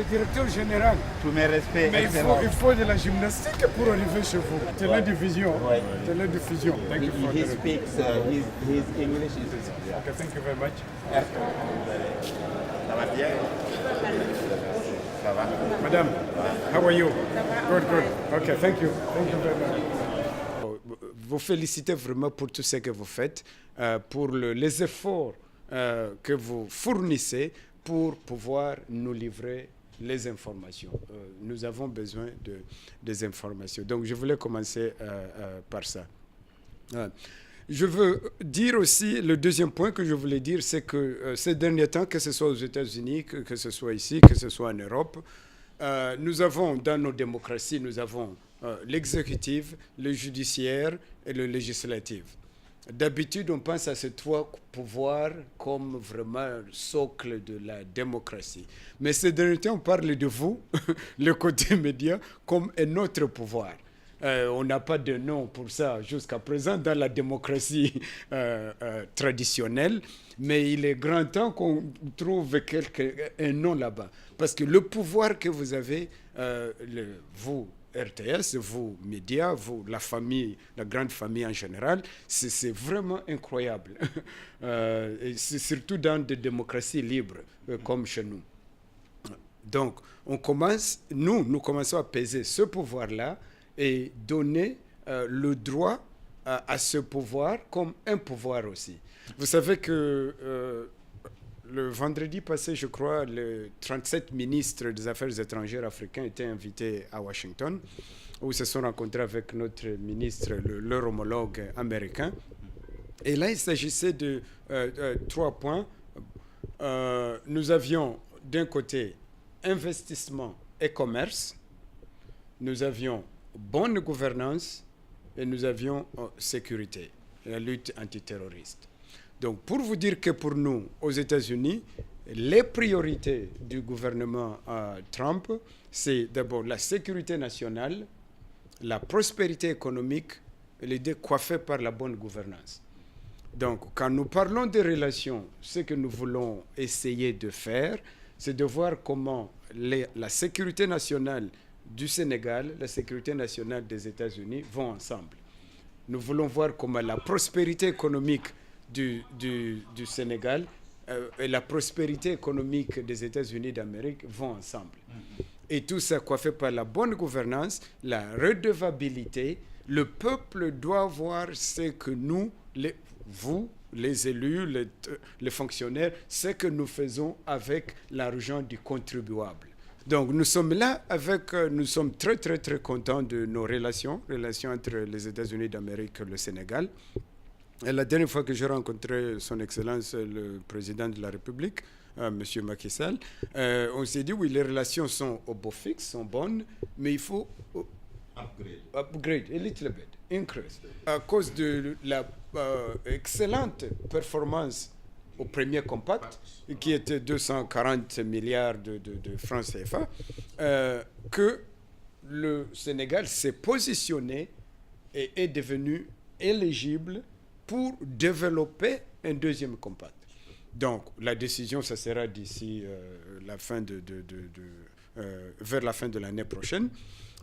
le directeur général. Tous mes respects, Mais excellent. il faut de la gymnastique pour arriver chez vous. C'est la division. Ouais. C'est la diffusion. Thank you for He the- speaks, his English is... Okay, thank you very much. Ça va bien? Ça va? Madame, how are you? Good, good. Okay, thank you. Thank you very much. Vous félicitez vraiment pour tout ce que vous faites, pour les efforts que vous fournissez pour pouvoir nous livrer les informations. Nous avons besoin des informations. Donc, je voulais commencer par ça. Je veux dire aussi, le deuxième point que je voulais dire, c'est que ces derniers temps, que ce soit aux États-Unis, que ce soit ici, que ce soit en Europe, nous avons dans nos démocraties, nous avons l'exécutif, le judiciaire et le législatif. D'habitude, on pense à ces trois pouvoirs comme vraiment le socle de la démocratie. Mais ces derniers temps, on parle de vous, le côté média, comme un autre pouvoir. On n'a pas de nom pour ça jusqu'à présent dans la démocratie traditionnelle, mais il est grand temps qu'on trouve un nom là-bas. Parce que le pouvoir que vous avez, vous, RTS, vous, médias, vous, la famille, la grande famille en général, c'est vraiment incroyable. Et c'est surtout dans des démocraties libres comme chez nous. Donc, nous commençons à peser ce pouvoir-là et donner le droit à ce pouvoir comme un pouvoir aussi. Vous savez que le vendredi passé, je crois, les 37 ministres des Affaires étrangères africains étaient invités à Washington, où ils se sont rencontrés avec notre ministre, leur homologue américain. Et là, il s'agissait de 3 points. Nous avions d'un côté investissement et commerce, nous avions bonne gouvernance et nous avions sécurité, la lutte antiterroriste. Donc, pour vous dire que pour nous, aux États-Unis, les priorités du gouvernement Trump, c'est d'abord la sécurité nationale, la prospérité économique et l'idée coiffée par la bonne gouvernance. Donc, quand nous parlons des relations, ce que nous voulons essayer de faire, c'est de voir comment la sécurité nationale du Sénégal, la sécurité nationale des États-Unis vont ensemble. Nous voulons voir comment la prospérité économique du Sénégal et la prospérité économique des États-Unis d'Amérique vont ensemble. Et tout ça coiffé par la bonne gouvernance, la redevabilité. Le peuple doit voir ce que nous, vous, les élus, les fonctionnaires, ce que nous faisons avec l'argent du contribuable. Donc nous sommes là nous sommes très très très contents de nos relations entre les États-Unis d'Amérique et le Sénégal. Et la dernière fois que j'ai rencontré son Excellence le président de la République, M. Macky Sall, on s'est dit oui, les relations sont au beau fixe, sont bonnes, mais il faut upgrade a little bit, increase, à cause de la excellente performance au premier compact, qui était 240 milliards de francs CFA, que le Sénégal s'est positionné et est devenu éligible pour développer un deuxième compact. Donc, la décision, ça sera d'ici vers la fin de l'année prochaine,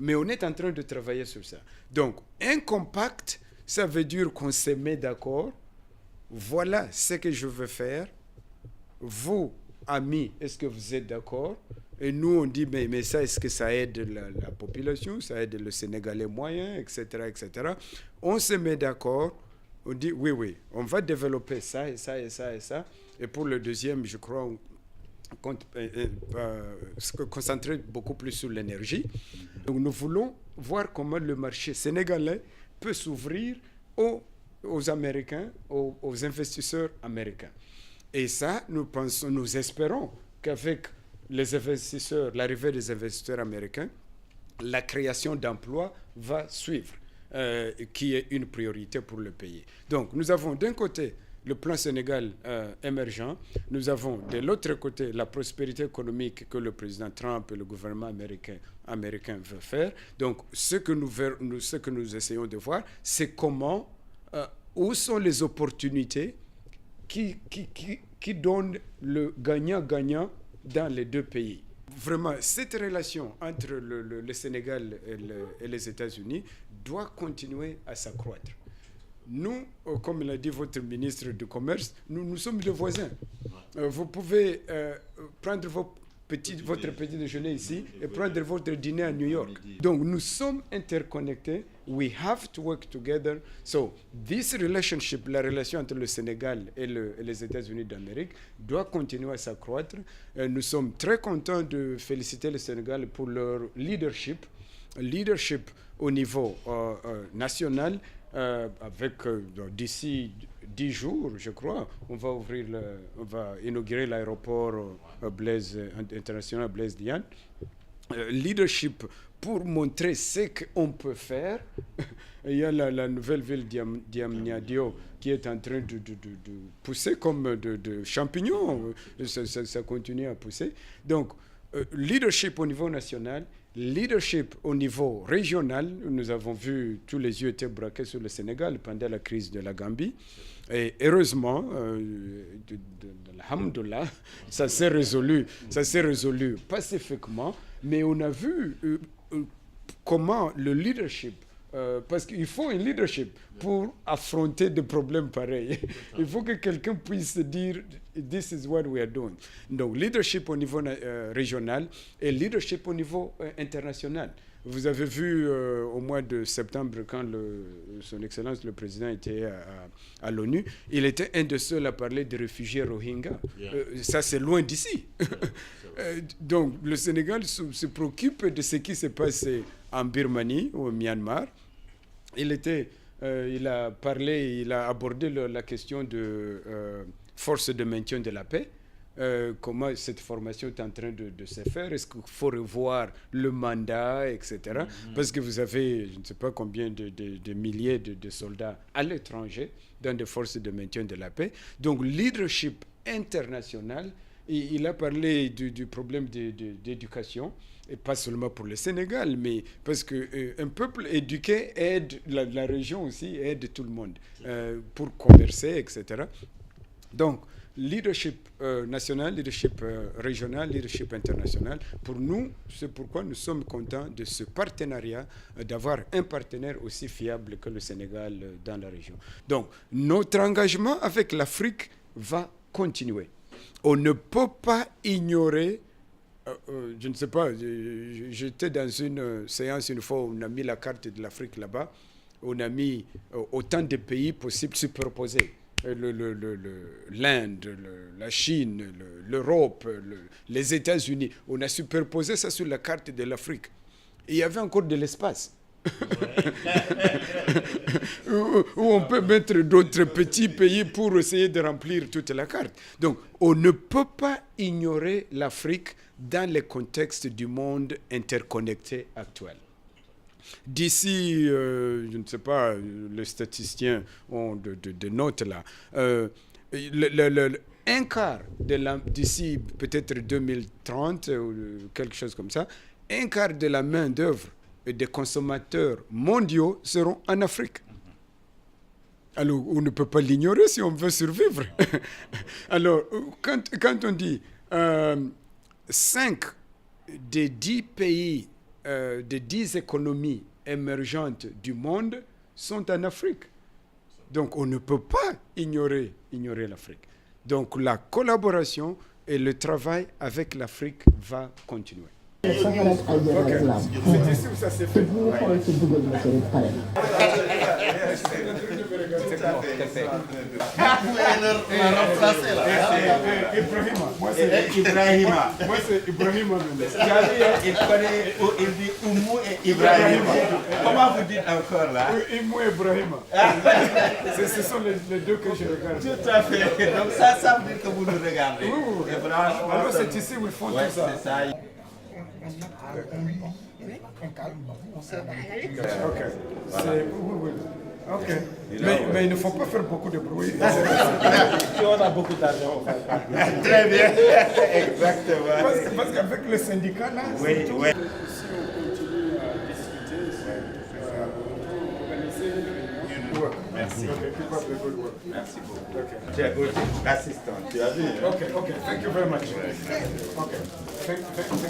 mais on est en train de travailler sur ça. Donc, un compact, ça veut dire qu'on se met d'accord. Voilà ce que je veux faire. Vous, amis, est-ce que vous êtes d'accord? Et nous, on dit, mais ça, est-ce que ça aide la population? Ça aide le Sénégalais moyen, etc., etc. On se met d'accord. On dit, oui, on va développer ça et ça et ça et ça. Et pour le deuxième, je crois, on compte se concentrer beaucoup plus sur l'énergie. Donc, nous voulons voir comment le marché sénégalais peut s'ouvrir aux Américains, aux investisseurs américains. Et ça, nous espérons qu'avec les investisseurs, l'arrivée des investisseurs américains, la création d'emplois va suivre, qui est une priorité pour le pays. Donc, nous avons d'un côté le plan Sénégal émergent, nous avons de l'autre côté la prospérité économique que le président Trump et le gouvernement américain veut faire. Donc, ce que nous essayons de voir, c'est comment, où sont les opportunités qui donnent le gagnant-gagnant dans les deux pays. vraiment, cette relation entre le Sénégal et les États-Unis doit continuer à s'accroître. Nous, comme l'a dit votre ministre du Commerce, nous sommes des voisins. Vous pouvez prendre votre petit déjeuner ici et prendre votre dîner à New York. Donc, nous sommes interconnectés. We have to work together. So, this relationship, la relation entre le Sénégal et les États-Unis d'Amérique, doit continuer à s'accroître. Nous sommes très contents de féliciter le Sénégal pour leur leadership au niveau national. Avec d'ici 10 jours, je crois, on va inaugurer l'aéroport international Blaise Diagne. Leadership pour montrer ce qu'on peut faire. Il y a la nouvelle ville Diamniadio qui est en train de pousser comme de champignons. Ça continue à pousser. Donc, leadership au niveau national, leadership au niveau régional. Nous avons vu tous les yeux étaient braqués sur le Sénégal pendant la crise de la Gambie. Et heureusement, alhamdoulilah, ça s'est résolu pacifiquement. Mais on a vu comment le leadership, parce qu'il faut un leadership pour affronter des problèmes pareils. Il faut que quelqu'un puisse dire « This is what we are doing ». Donc, leadership au niveau régional et leadership au niveau international. Vous avez vu au mois de septembre, quand son Excellence le Président était à l'ONU, il était un des seuls à parler des réfugiés Rohingyas. Ça, c'est loin d'ici. Donc, le Sénégal se préoccupe de ce qui s'est passé en Birmanie ou au Myanmar. Il a abordé la question de force de maintien de la paix. Comment cette formation est en train de se faire, est-ce qu'il faut revoir le mandat, etc. Parce que vous avez, je ne sais pas combien de milliers de soldats à l'étranger dans des forces de maintien de la paix. Donc, leadership international, il a parlé du problème d'éducation, et pas seulement pour le Sénégal, mais parce qu'un peuple éduqué aide la région aussi, aide tout le monde pour converser, etc. Donc, leadership national, leadership régional, leadership international. Pour nous, c'est pourquoi nous sommes contents de ce partenariat, d'avoir un partenaire aussi fiable que le Sénégal dans la région. Donc, notre engagement avec l'Afrique va continuer. On ne peut pas ignorer, je ne sais pas, j'étais dans une séance une fois où on a mis la carte de l'Afrique là-bas, on a mis autant de pays possibles superposés. L'Inde, la Chine, l'Europe, les États-Unis. On a superposé ça sur la carte de l'Afrique. Et il y avait encore de l'espace. Où on peut mettre d'autres petits pays pour essayer de remplir toute la carte. Donc, on ne peut pas ignorer l'Afrique dans le contexte du monde interconnecté actuel. D'ici, je ne sais pas, les statisticiens ont de notes là. Un quart d'ici peut-être 2030 ou quelque chose comme ça, un quart de la main-d'œuvre et des consommateurs mondiaux seront en Afrique. Alors, on ne peut pas l'ignorer si on veut survivre. Alors, quand on dit 5 des 10 pays, des 10 économies émergentes du monde sont en Afrique. Donc, on ne peut pas ignorer l'Afrique. Donc, la collaboration et le travail avec l'Afrique va continuer. C'est ici où ça s'est fait. Ibrahima. Moi, c'est Ibrahima. Il dit Oumou et Ibrahima. Comment vous dites encore là? Oumou et Ibrahima. Ce sont les deux que je regarde. Tout à fait. Donc ça veut dire que vous nous regardez. Oui. Alors c'est ici où ils font tout ça. C'est ça. Ok. Oui. Ok. Mais il ne faut pas faire beaucoup de bruit. Si on a beaucoup d'argent, on va pas. Très bien. Exactement. Parce qu'avec le syndicat là, oui. Si on continue à discuter, organiser une réunion. Merci. Okay, keep up the good work. Merci beaucoup. Okay. Tu es aussi l'assistant. Tu as vu? Okay. Thank you very much. Okay. Thank